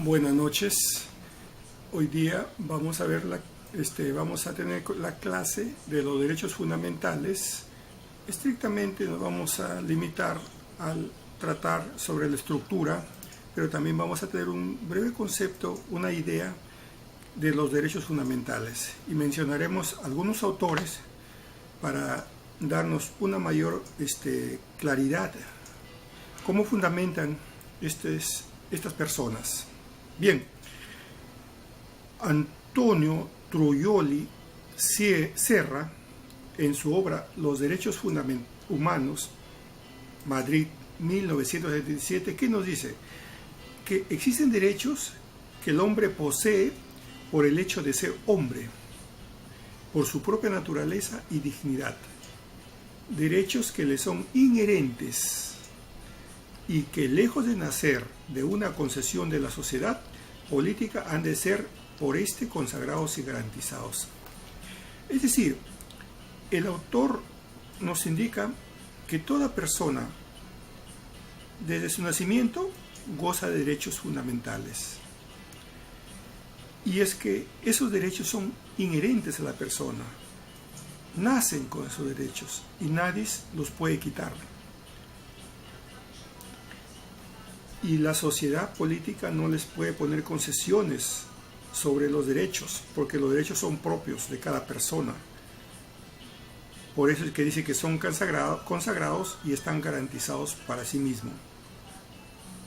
Buenas noches. Hoy día vamos a ver vamos a tener la clase de los derechos fundamentales. Estrictamente nos vamos a limitar al tratar sobre la estructura, pero también vamos a tener un breve concepto, una idea de los derechos fundamentales, y mencionaremos algunos autores para darnos una mayor claridad. ¿Cómo fundamentan estas personas? Bien, Antonio Trujillo Serra, en su obra Los Derechos Humanos, Madrid, 1977, ¿qué nos dice? Que existen derechos que el hombre posee por el hecho de ser hombre, por su propia naturaleza y dignidad. Derechos que le son inherentes y que, lejos de nacer de una concesión de la sociedad política, han de ser por consagrados y garantizados. Es decir, el autor nos indica que toda persona, desde su nacimiento, goza de derechos fundamentales. Y es que esos derechos son inherentes a la persona, nacen con esos derechos y nadie los puede quitar. Y la sociedad política no les puede poner concesiones sobre los derechos, porque los derechos son propios de cada persona. Por eso es que dice que son consagrados y están garantizados para sí mismo.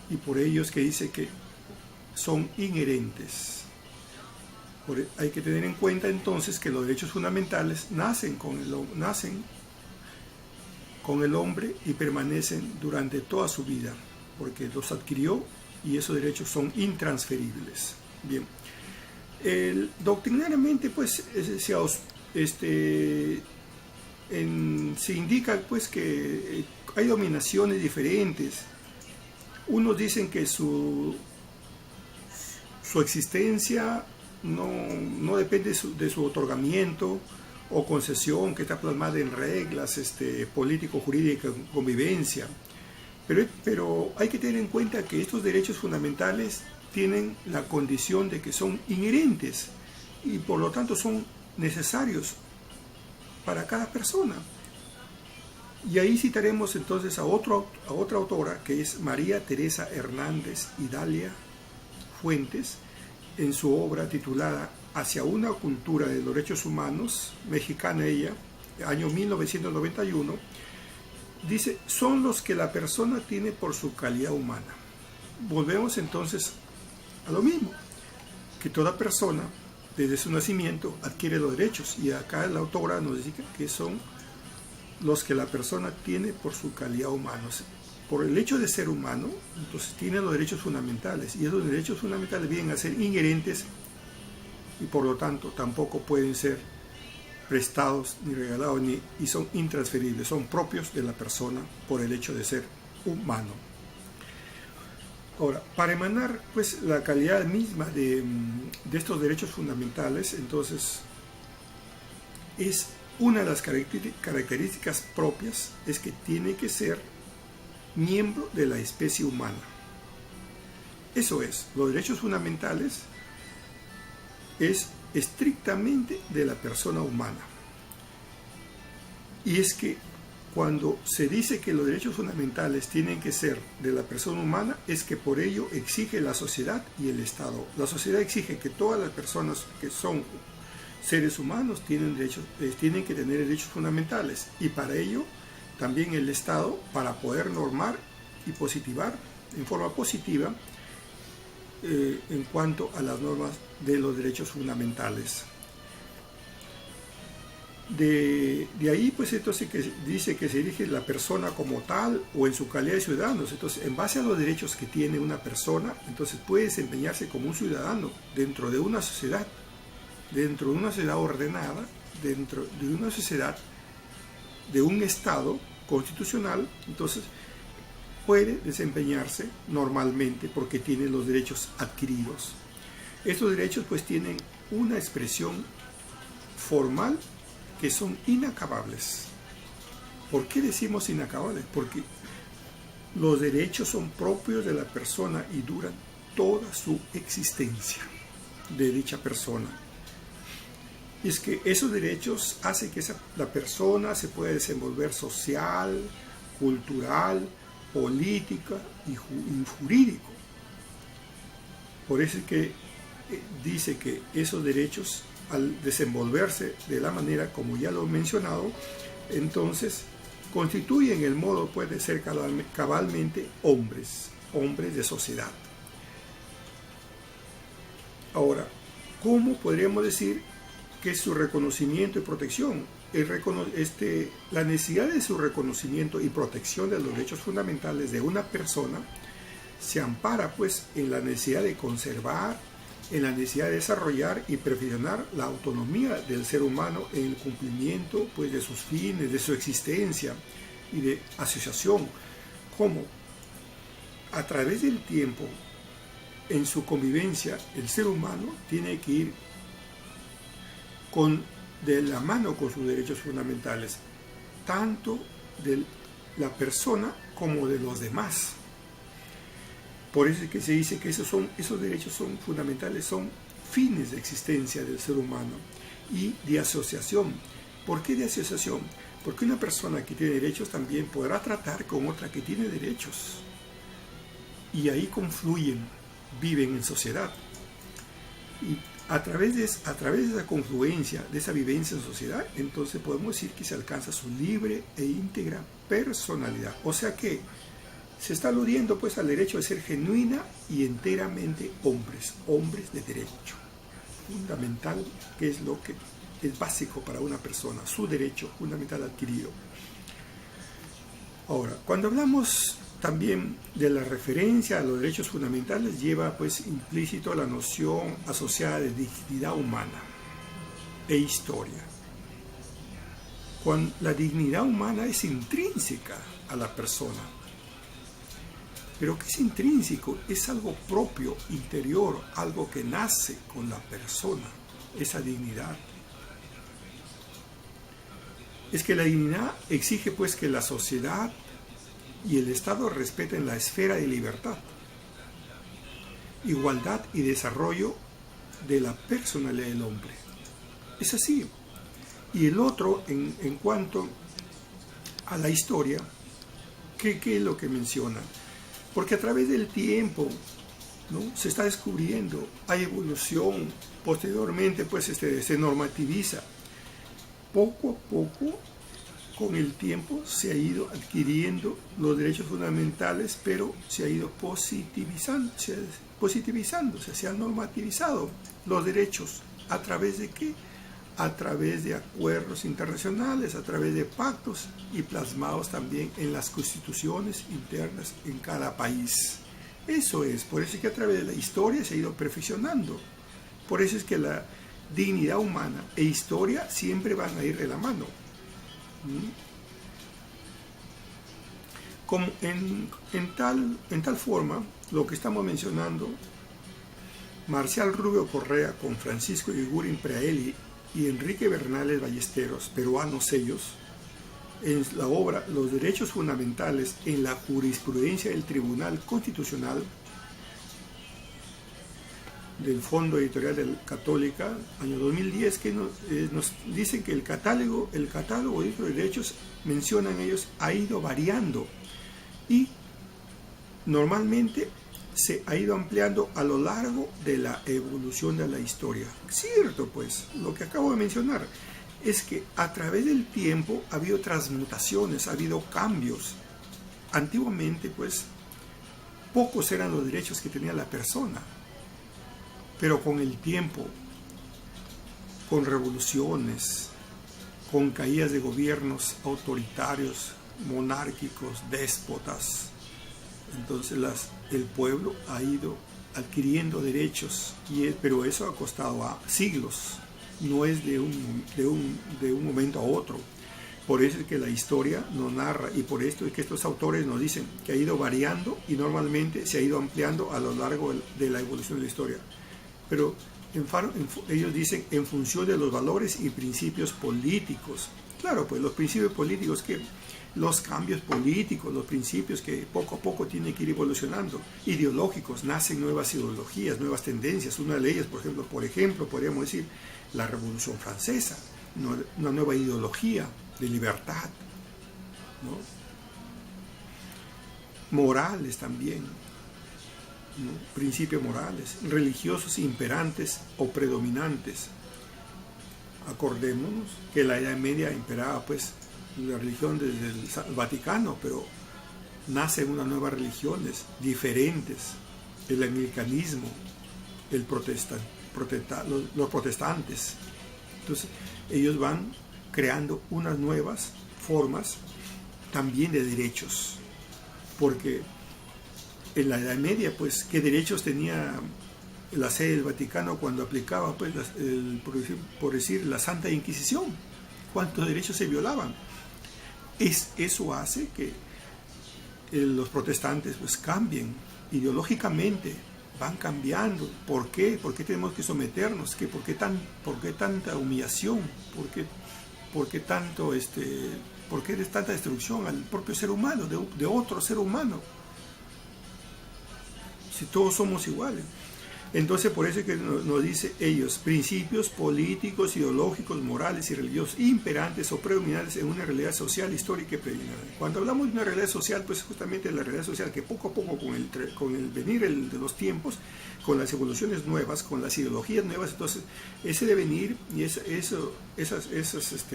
Y por ello es que dice que son inherentes. Hay que tener en cuenta entonces que los derechos fundamentales nacen con el hombre y permanecen durante toda su vida, porque los adquirió y esos derechos son intransferibles. Bien, doctrinariamente pues se indica pues que hay dominaciones diferentes. Unos dicen que su existencia no depende de su otorgamiento o concesión, que está plasmada en reglas político-jurídicas, convivencia. Pero hay que tener en cuenta que estos derechos fundamentales tienen la condición de que son inherentes y por lo tanto son necesarios para cada persona. Y ahí citaremos entonces a otra autora, que es María Teresa Hernández y Dalia Fuentes, en su obra titulada Hacia una cultura de los derechos humanos, mexicana ella, año 1991, dice: son los que la persona tiene por su calidad humana. Volvemos entonces a lo mismo, que toda persona desde su nacimiento adquiere los derechos, y acá la autora nos dice que son los que la persona tiene por su calidad humana. Por el hecho de ser humano, entonces tiene los derechos fundamentales, y esos derechos fundamentales vienen a ser inherentes y por lo tanto tampoco pueden ser prestados ni regalados, y son intransferibles, son propios de la persona por el hecho de ser humano. Ahora, para emanar pues la calidad misma de estos derechos fundamentales, entonces es una de las características propias, es que tiene que ser miembro de la especie humana. Eso es, los derechos fundamentales es estrictamente de la persona humana. Y es que cuando se dice que los derechos fundamentales tienen que ser de la persona humana, es que por ello exige la sociedad y el Estado. La sociedad exige que todas las personas que son seres humanos tienen que tener derechos fundamentales, y para ello también el Estado, para poder normar y positivar en forma positiva en cuanto a las normas de los derechos fundamentales. De ahí pues entonces que dice que se dirige la persona como tal o en su calidad de ciudadanos. Entonces, en base a los derechos que tiene una persona, entonces puede desempeñarse como un ciudadano dentro de una sociedad ordenada, dentro de una sociedad, de un Estado constitucional. Entonces puede desempeñarse normalmente porque tiene los derechos adquiridos. Estos derechos pues tienen una expresión formal que son inacabables. ¿Por qué decimos inacabables? Porque los derechos son propios de la persona y duran toda su existencia de dicha persona. Y es que esos derechos hacen que la persona se pueda desenvolver social, cultural, política y jurídico. Por eso es que dice que esos derechos, al desenvolverse de la manera como ya lo he mencionado, entonces constituyen el modo pues, de ser cabalmente hombres de sociedad. Ahora, ¿cómo podríamos decir que es su reconocimiento y protección? La necesidad de su reconocimiento y protección de los derechos fundamentales de una persona se ampara pues en la necesidad de conservar, en la necesidad de desarrollar y perfeccionar la autonomía del ser humano en el cumplimiento pues, de sus fines, de su existencia y de asociación, como a través del tiempo, en su convivencia, el ser humano tiene que ir de la mano con sus derechos fundamentales, tanto de la persona como de los demás. Por eso es que se dice que esos derechos son fundamentales, son fines de existencia del ser humano y de asociación. ¿Por qué de asociación? Porque una persona que tiene derechos también podrá tratar con otra que tiene derechos. Y ahí confluyen, viven en sociedad. Y a través de esa confluencia, de esa vivencia en sociedad, entonces podemos decir que se alcanza su libre e íntegra personalidad. O sea que se está aludiendo pues al derecho de ser genuina y enteramente hombres de derecho. Fundamental, que es lo que es básico para una persona, su derecho fundamental adquirido. Ahora, cuando hablamos también de la referencia a los derechos fundamentales, lleva pues implícito la noción asociada de dignidad humana e historia. Cuando la dignidad humana es intrínseca a la persona. Pero ¿qué es intrínseco? Es algo propio, interior, algo que nace con la persona, esa dignidad. Es que la dignidad exige pues que la sociedad y el Estado respeten la esfera de libertad, igualdad y desarrollo de la personalidad del hombre. Es así. Y el otro, en cuanto a la historia, ¿qué es lo que menciona? Porque a través del tiempo, ¿no?, se está descubriendo, hay evolución, posteriormente pues se normativiza. Poco a poco, con el tiempo, se ha ido adquiriendo los derechos fundamentales, pero se ha ido positivizando, se han normativizado los derechos. ¿A través de qué? A través de acuerdos internacionales, a través de pactos y plasmados también en las constituciones internas en cada país. Eso es, por eso es que a través de la historia se ha ido perfeccionando. Por eso es que la dignidad humana e historia siempre van a ir de la mano. Como en tal forma, lo que estamos mencionando, Marcial Rubio Correa con Francisco Ygurin Preaelli y Enrique Bernales Ballesteros, peruanos ellos, en la obra Los Derechos Fundamentales en la Jurisprudencia del Tribunal Constitucional del Fondo Editorial de la Católica, año 2010, que nos dicen que el catálogo de derechos, mencionan ellos, ha ido variando y normalmente se ha ido ampliando a lo largo de la evolución de la historia. Cierto, pues, lo que acabo de mencionar es que a través del tiempo ha habido transmutaciones, ha habido cambios. Antiguamente, pues, pocos eran los derechos que tenía la persona, pero con el tiempo, con revoluciones, con caídas de gobiernos autoritarios, monárquicos, déspotas, entonces el pueblo ha ido adquiriendo derechos, pero eso ha costado a siglos, no es de un momento a otro. Por eso es que la historia nos narra, y por esto es que estos autores nos dicen que ha ido variando y normalmente se ha ido ampliando a lo largo de la evolución de la historia. Pero ellos dicen en función de los valores y principios políticos. Claro, pues los principios políticos que los cambios políticos, los principios que poco a poco tienen que ir evolucionando, ideológicos, nacen nuevas ideologías, nuevas tendencias. Una de ellas, por ejemplo, podríamos decir la Revolución Francesa, una nueva ideología de libertad, ¿no? Morales también, ¿no? Principios morales, religiosos imperantes o predominantes. Acordémonos que en la Edad Media imperaba pues la religión desde el Vaticano, pero nacen unas nuevas religiones diferentes, el anglicanismo, los protestantes. Entonces ellos van creando unas nuevas formas también de derechos, porque en la Edad Media pues qué derechos tenía la sede del Vaticano cuando aplicaba pues por decir la Santa Inquisición, cuántos derechos se violaban. Eso hace que los protestantes pues cambien ideológicamente, van cambiando. ¿Por qué? ¿Por qué tenemos que someternos? ¿Por qué tanta humillación? ¿Por qué tanta destrucción al propio ser humano, de otro ser humano? Si todos somos iguales. Entonces por eso es que nos dice ellos, principios políticos, ideológicos, morales y religiosos imperantes o predominantes en una realidad social, histórica y preliminar. Cuando hablamos de una realidad social, pues justamente la realidad social que poco a poco con el venir de los tiempos, con las evoluciones nuevas, con las ideologías nuevas, entonces ese devenir y esos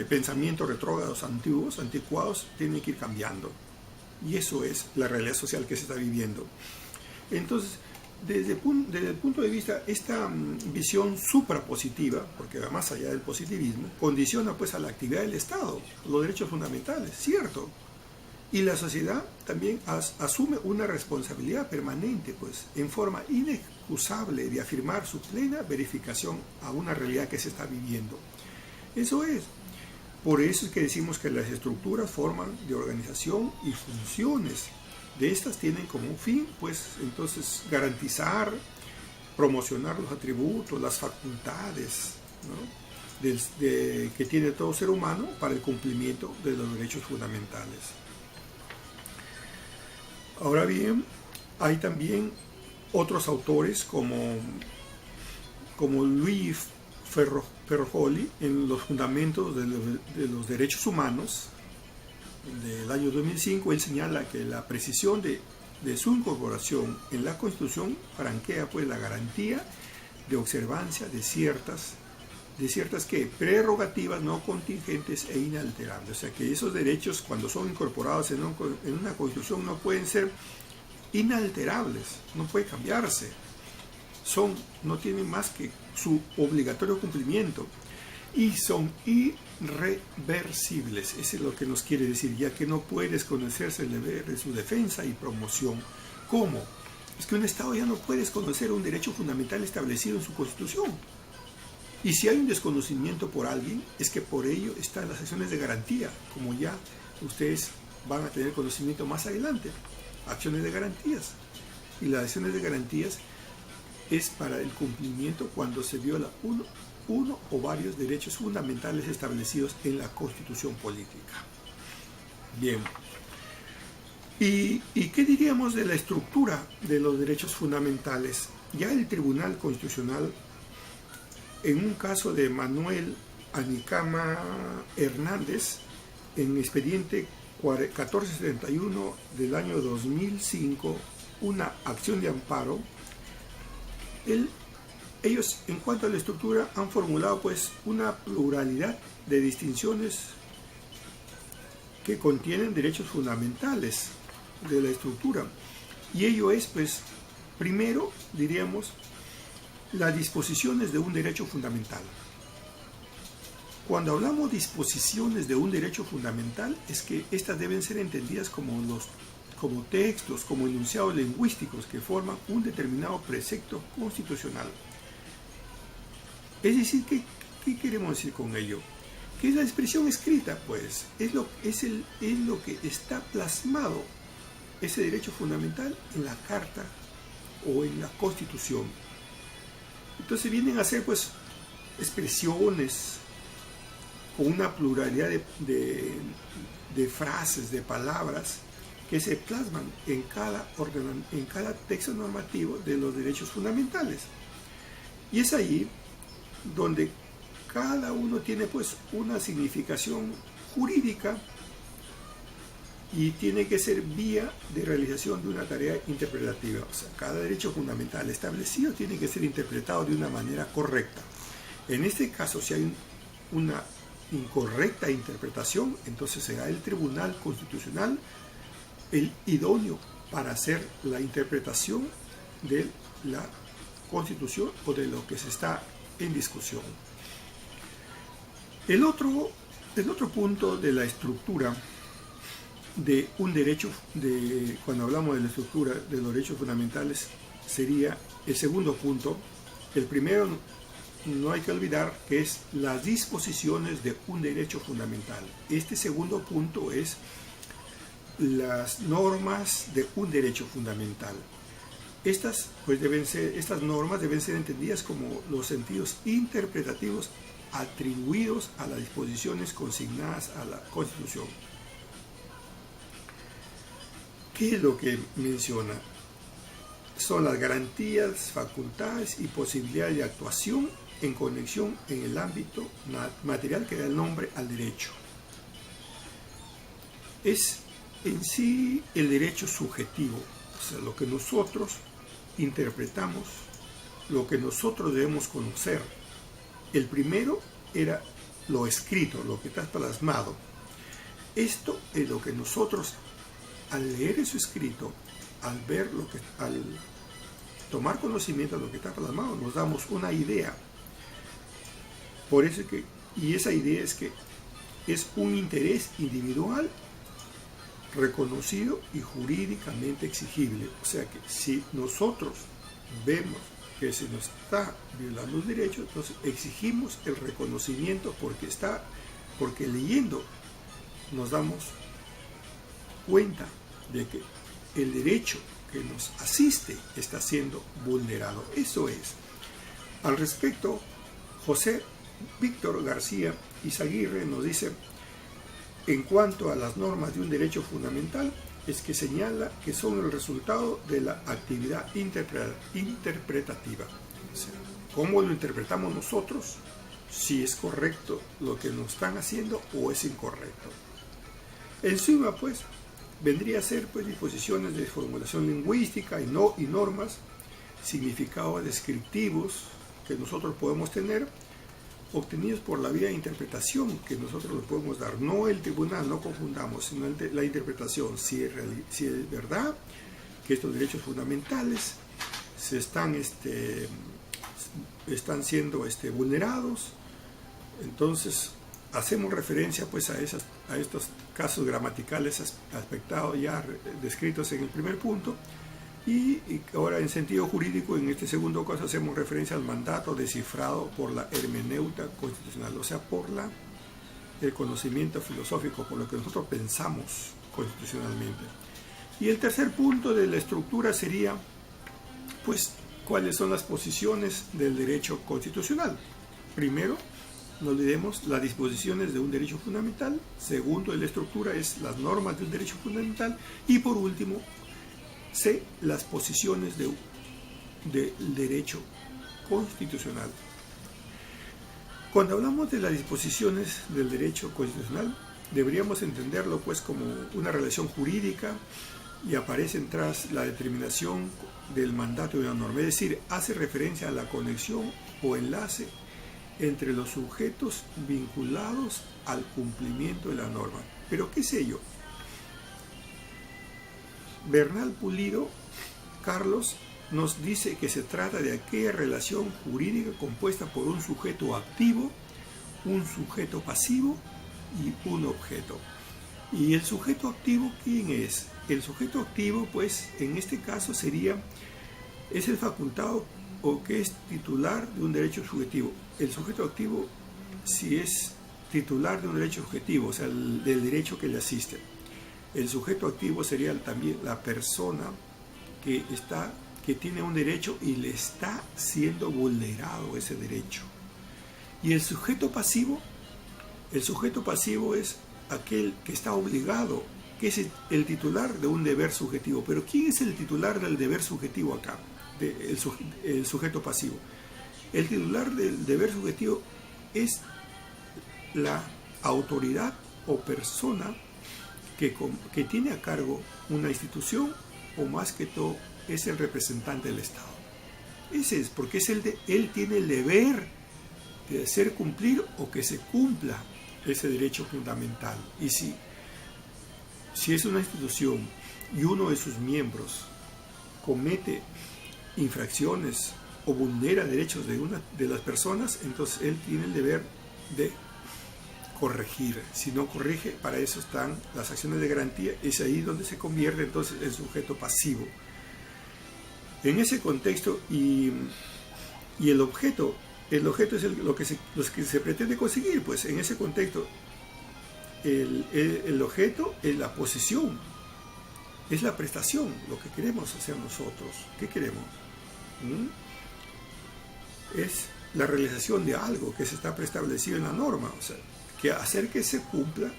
pensamientos retrógrados antiguos, anticuados, tienen que ir cambiando. Y eso es la realidad social que se está viviendo. Entonces, desde el punto de vista, esta visión suprapositiva, porque va más allá del positivismo, condiciona pues a la actividad del Estado, los derechos fundamentales, ¿cierto? Y la sociedad también asume una responsabilidad permanente, pues, en forma inexcusable de afirmar su plena verificación a una realidad que se está viviendo. Eso es. Por eso es que decimos que las estructuras forman de organización y funciones. De estas tienen como un fin, pues, entonces, garantizar, promocionar los atributos, las facultades, ¿no? que tiene todo ser humano para el cumplimiento de los derechos fundamentales. Ahora bien, hay también otros autores como Luis Ferrojoli en los fundamentos de los derechos humanos del año 2005. Él señala que la precisión de su incorporación en la Constitución franquea pues la garantía de observancia de ciertas prerrogativas no contingentes e inalterables. O sea que esos derechos, cuando son incorporados en una Constitución, no pueden ser inalterables, no puede cambiarse, no tienen más que su obligatorio cumplimiento y son irreversibles. Eso es lo que nos quiere decir, ya que no puede desconocerse el deber de su defensa y promoción. ¿Cómo? Es que un Estado ya no puede desconocer un derecho fundamental establecido en su Constitución. Y si hay un desconocimiento por alguien, es que por ello están las acciones de garantía, como ya ustedes van a tener conocimiento más adelante. Acciones de garantías. Y las acciones de garantías es para el cumplimiento cuando se viola uno o varios derechos fundamentales establecidos en la Constitución política. Bien. ¿Y qué diríamos de la estructura de los derechos fundamentales? Ya el Tribunal Constitucional, en un caso de Manuel Anicama Hernández, en expediente 1471 del año 2005, una acción de amparo, ellos, en cuanto a la estructura, han formulado pues una pluralidad de distinciones que contienen derechos fundamentales de la estructura. Y ello es, pues, primero, diríamos, las disposiciones de un derecho fundamental. Cuando hablamos de disposiciones de un derecho fundamental, es que estas deben ser entendidas como textos, como enunciados lingüísticos que forman un determinado precepto constitucional. Es decir, ¿qué queremos decir con ello? ¿Qué es la expresión escrita? Pues es lo que está plasmado, ese derecho fundamental, en la Carta o en la Constitución. Entonces vienen a ser pues expresiones con una pluralidad de frases, de palabras que se plasman en cada texto normativo de los derechos fundamentales. Y es ahí donde cada uno tiene pues una significación jurídica y tiene que ser vía de realización de una tarea interpretativa. O sea, cada derecho fundamental establecido tiene que ser interpretado de una manera correcta. En este caso, si hay una incorrecta interpretación, entonces será el Tribunal Constitucional el idóneo para hacer la interpretación de la Constitución o de lo que se está en discusión. El otro punto de la estructura de un derecho, cuando hablamos de la estructura de los derechos fundamentales, sería el segundo punto. El primero, no hay que olvidar que es las disposiciones de un derecho fundamental. Este segundo punto es las normas de un derecho fundamental. Estas normas deben ser entendidas como los sentidos interpretativos atribuidos a las disposiciones consignadas a la Constitución. ¿Qué es lo que menciona? Son las garantías, facultades y posibilidades de actuación en conexión en el ámbito material que da el nombre al derecho. Es en sí el derecho subjetivo, o sea, lo que nosotros interpretamos, lo que nosotros debemos conocer. El primero era lo escrito, lo que está plasmado. Esto es lo que nosotros, al leer eso escrito, al tomar conocimiento de lo que está plasmado, nos damos una idea. Por eso y esa idea es que es un interés individual reconocido y jurídicamente exigible. O sea que si nosotros vemos que se nos está violando un derecho, entonces exigimos el reconocimiento porque leyendo nos damos cuenta de que el derecho que nos asiste está siendo vulnerado. Eso es. Al respecto, José Víctor García Izaguirre nos dice, en cuanto a las normas de un derecho fundamental, es que señala que son el resultado de la actividad interpretativa. O sea, ¿cómo lo interpretamos nosotros? Si es correcto lo que nos están haciendo o es incorrecto. En suma, pues, vendría a ser pues disposiciones de formulación lingüística y normas, significados descriptivos que nosotros podemos tener, obtenidos por la vía de interpretación que nosotros le podemos dar. No el tribunal, no confundamos, sino la interpretación. Si es verdad que estos derechos fundamentales se están siendo vulnerados, entonces hacemos referencia pues a estos casos gramaticales aspectados ya descritos en el primer punto, y ahora en sentido jurídico, en este segundo caso, hacemos referencia al mandato descifrado por la hermenéutica constitucional, o sea, por el conocimiento filosófico, por lo que nosotros pensamos constitucionalmente. Y el tercer punto de la estructura sería, pues, cuáles son las posiciones del derecho constitucional. Primero, no olvidemos las disposiciones de un derecho fundamental. Segundo, de la estructura es las normas de un derecho fundamental. Y por último, las posiciones del derecho constitucional. Cuando hablamos de las disposiciones del derecho constitucional, deberíamos entenderlo pues como una relación jurídica y aparecen tras la determinación del mandato de una norma, es decir, hace referencia a la conexión o enlace entre los sujetos vinculados al cumplimiento de la norma. ¿Pero qué es ello? Bernal Pulido Carlos nos dice que se trata de aquella relación jurídica compuesta por un sujeto activo, un sujeto pasivo y un objeto. ¿Y el sujeto activo quién es? El sujeto activo, pues, en este caso es el facultado o que es titular de un derecho subjetivo. El sujeto activo, si es titular de un derecho subjetivo, o sea, del derecho que le asiste. El sujeto activo sería también la persona que tiene un derecho y le está siendo vulnerado ese derecho. Y el sujeto pasivo El sujeto pasivo es aquel que está obligado, que es el titular de un deber subjetivo. Pero ¿quién es el titular del deber subjetivo acá? El sujeto pasivo. El titular del deber subjetivo es la autoridad o persona que tiene a cargo una institución, o más que todo es el representante del Estado. Ese es, porque él tiene el deber de hacer cumplir o que se cumpla ese derecho fundamental. Y si es una institución y uno de sus miembros comete infracciones o vulnera derechos de una de las personas, entonces él tiene el deber de corregir. Si no corrige, para eso están las acciones de garantía. Es ahí donde se convierte entonces en sujeto pasivo. En ese contexto, y el objeto es lo que se pretende conseguir. Pues en ese contexto el objeto es la posesión, es la prestación, lo que queremos hacer nosotros. ¿Qué queremos? Es la realización de algo que se está preestablecido en la norma, o sea, que hacer que se cumpla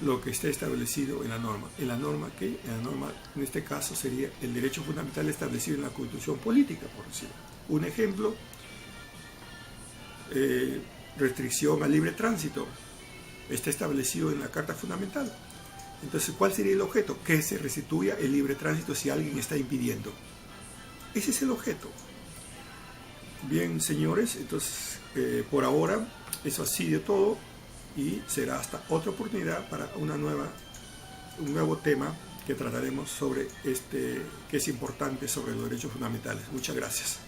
lo que está establecido en la norma. En la norma, en este caso, sería el derecho fundamental establecido en la Constitución política, por decirlo. Un ejemplo, restricción al libre tránsito, está establecido en la Carta Fundamental. Entonces, ¿cuál sería el objeto? Que se restituya el libre tránsito si alguien está impidiendo. Ese es el objeto. Bien, señores, entonces, por ahora, eso ha sido todo, y será hasta otra oportunidad para un nuevo tema que trataremos sobre que es importante, sobre los derechos fundamentales. Muchas gracias.